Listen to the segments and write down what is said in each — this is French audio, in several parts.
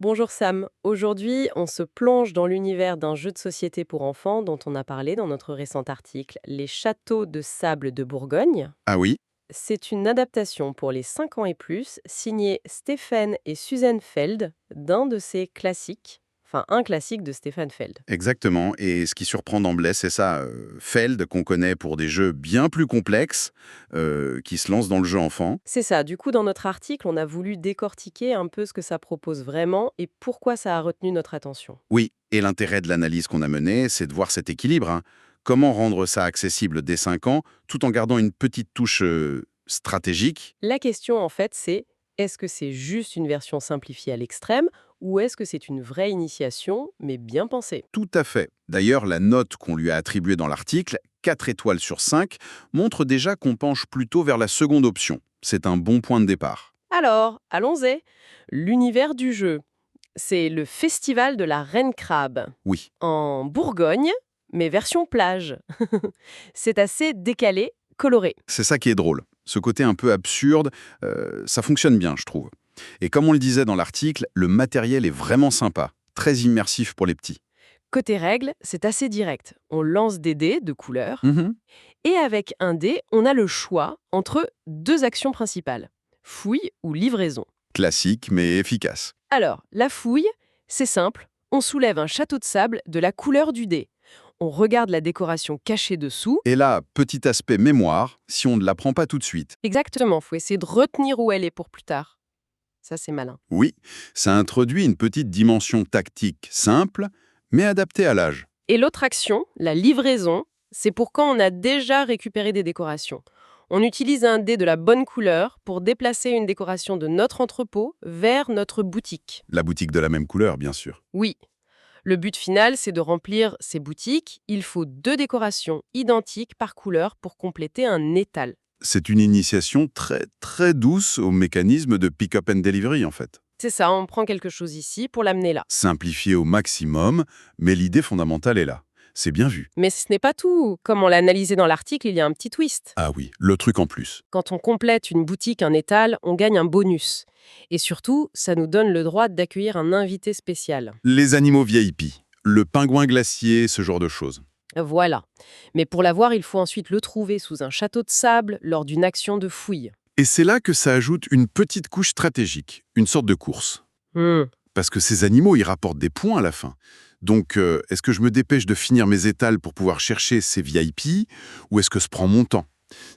Bonjour Sam, aujourd'hui on se plonge dans l'univers d'un jeu de société pour enfants dont on a parlé dans notre récent article, Les Châteaux de Sable de Bourgogne. Ah oui, C'est une adaptation pour les 5 ans et plus, signée Stephen et Susan Feld, d'un de ses classiques, enfin un classique de Stephen Feld. exactement. Et ce qui surprend d'emblée, c'est ça. Feld, qu'on connaît pour des jeux bien plus complexes, qui se lance dans le jeu enfant. C'est ça, du coup dans notre article on a voulu décortiquer un peu ce que ça propose vraiment et pourquoi ça a retenu notre attention. Oui, et l'intérêt de l'analyse qu'on a menée, c'est de voir cet équilibre, hein. Comment rendre ça accessible dès 5 ans, tout en gardant une petite touche stratégique. La question, en fait, c'est est-ce que c'est juste une version simplifiée à l'extrême ou est-ce que c'est une vraie initiation, mais bien pensée? Tout à fait. D'ailleurs, la note qu'on lui a attribuée dans l'article, 4 étoiles sur 5, montre déjà qu'on penche plutôt vers la seconde option. C'est un bon point de départ. Alors, allons-y. L'univers du jeu, c'est le festival de la Reine Crabe, Oui, en Bourgogne, mais version plage. C'est assez décalé, coloré. c'est ça qui est drôle. Ce côté un peu absurde, ça fonctionne bien, je trouve. Et comme on le disait dans l'article, le matériel est vraiment sympa, très immersif pour les petits. Côté règles, c'est assez direct. On lance des dés de couleur, Mhm. et avec un dé, on a le choix entre deux actions principales, fouille ou livraison. Classique, mais efficace. Alors, la fouille, c'est simple, on soulève un château de sable de la couleur du dé. On regarde la décoration cachée dessous. Et là, petit aspect mémoire, si on ne l'apprend pas tout de suite. Exactement, faut essayer de retenir où elle est pour plus tard. Ça, c'est malin. Oui, ça introduit une petite dimension tactique simple, mais adaptée à l'âge. Et l'autre action, la livraison, c'est pour quand on a déjà récupéré des décorations. On utilise un dé de la bonne couleur pour déplacer une décoration de notre entrepôt vers notre boutique. La boutique de la même couleur, bien sûr. Oui, le but final, c'est de remplir ces boutiques. Il faut deux décorations identiques par couleur pour compléter un étal. C'est une initiation très très douce au mécanisme de pick-up and delivery, en fait. C'est ça, on prend quelque chose ici pour l'amener là. Simplifié au maximum, mais l'idée fondamentale est là. C'est bien vu. Mais ce n'est pas tout. Comme on l'a analysé dans l'article, il y a un petit twist. Ah oui, le truc en plus. Quand on complète une boutique, un étal, on gagne un bonus. Et surtout, ça nous donne le droit d'accueillir un invité spécial. Les animaux VIP, le pingouin glacier, ce genre de choses. Voilà. Mais pour l'avoir, il faut ensuite le trouver sous un château de sable lors d'une action de fouille. Et c'est là que ça ajoute une petite couche stratégique, une sorte de course. Hmm. Parce que ces animaux, ils rapportent des points à la fin. Donc, est-ce que je me dépêche de finir mes étals pour pouvoir chercher ces VIP, ou est-ce que je prends mon temps?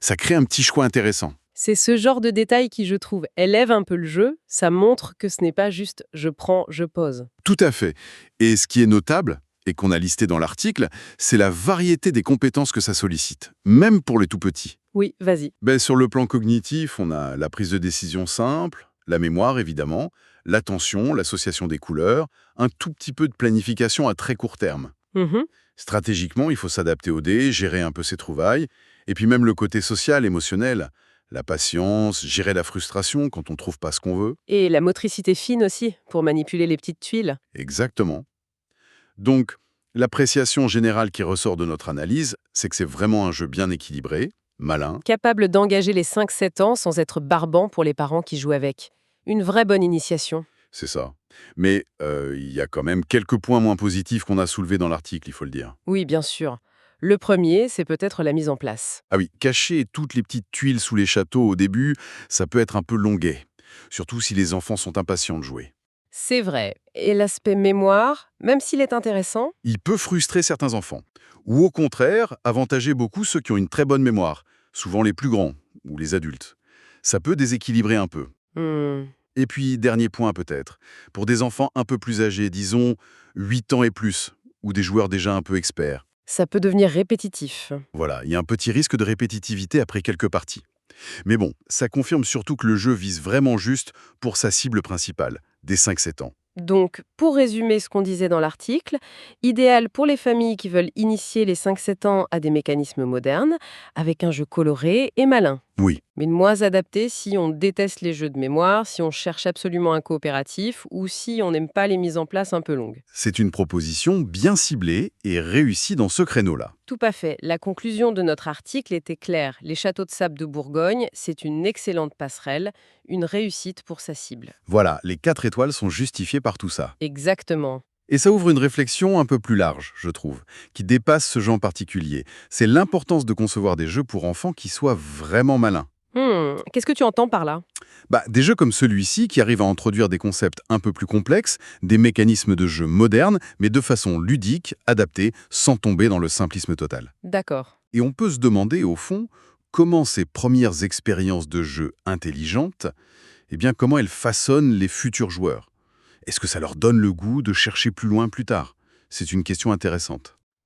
Ça crée un petit choix intéressant. C'est ce genre de détail qui, je trouve, élève un peu le jeu. Ça montre que ce n'est pas juste je prends, je pose. Tout à fait. Et ce qui est notable, et qu'on a listé dans l'article, c'est la variété des compétences que ça sollicite, même pour les tout petits. Oui, vas-y. Sur le plan cognitif, on a la prise de décision simple, la mémoire évidemment, l'attention, l'association des couleurs, un tout petit peu de planification à très court terme. Mhm. Stratégiquement, il faut s'adapter au dé, gérer un peu ses trouvailles, et puis même le côté social, émotionnel, la patience, gérer la frustration quand on ne trouve pas ce qu'on veut. Et la motricité fine aussi, pour manipuler les petites tuiles. Exactement. Donc, l'appréciation générale qui ressort de notre analyse, c'est que c'est vraiment un jeu bien équilibré, malin. Capable d'engager les 5-7 ans sans être barbant pour les parents qui jouent avec. Une vraie bonne initiation. C'est ça. Mais il y a quand même quelques points moins positifs qu'on a soulevés dans l'article, il faut le dire. Oui, bien sûr. Le premier, c'est peut-être la mise en place. Ah oui, cacher toutes les petites tuiles sous les châteaux au début, ça peut être un peu longuet. Surtout si les enfants sont impatients de jouer. C'est vrai. Et l'aspect mémoire, même s'il est intéressant, Il peut frustrer certains enfants. Ou au contraire, avantager beaucoup ceux qui ont une très bonne mémoire, souvent les plus grands, ou les adultes. Ça peut déséquilibrer un peu. hmm, Et puis, dernier point peut-être, pour des enfants un peu plus âgés, disons 8 ans et plus, ou des joueurs déjà un peu experts. ça peut devenir répétitif. Voilà, il y a un petit risque de répétitivité après quelques parties. Mais bon, ça confirme surtout que le jeu vise vraiment juste pour sa cible principale, des 5-7 ans. Donc, pour résumer ce qu'on disait dans l'article, idéal pour les familles qui veulent initier les 5-7 ans à des mécanismes modernes, avec un jeu coloré et malin. Oui. mais moins adapté si on déteste les jeux de mémoire, si on cherche absolument un coopératif ou si on n'aime pas les mises en place un peu longues. C'est une proposition bien ciblée et réussie dans ce créneau-là. Tout à fait. La conclusion de notre article était claire. Les châteaux de sable de Bourgogne, c'est une excellente passerelle, une réussite pour sa cible. Voilà, les 4 étoiles sont justifiées par tout ça. Exactement. Et ça ouvre une réflexion un peu plus large, je trouve, qui dépasse ce genre particulier. C'est l'importance de concevoir des jeux pour enfants qui soient vraiment malins. Qu'est-ce que tu entends par là? Des jeux comme celui-ci qui arrivent à introduire des concepts un peu plus complexes, des mécanismes de jeu modernes, mais de façon ludique, adaptée, sans tomber dans le simplisme total. D'accord. Et on peut se demander, au fond, comment ces premières expériences de jeu intelligentes, comment elles façonnent les futurs joueurs. Est-ce que ça leur donne le goût de chercher plus loin plus tard? C'est une question intéressante.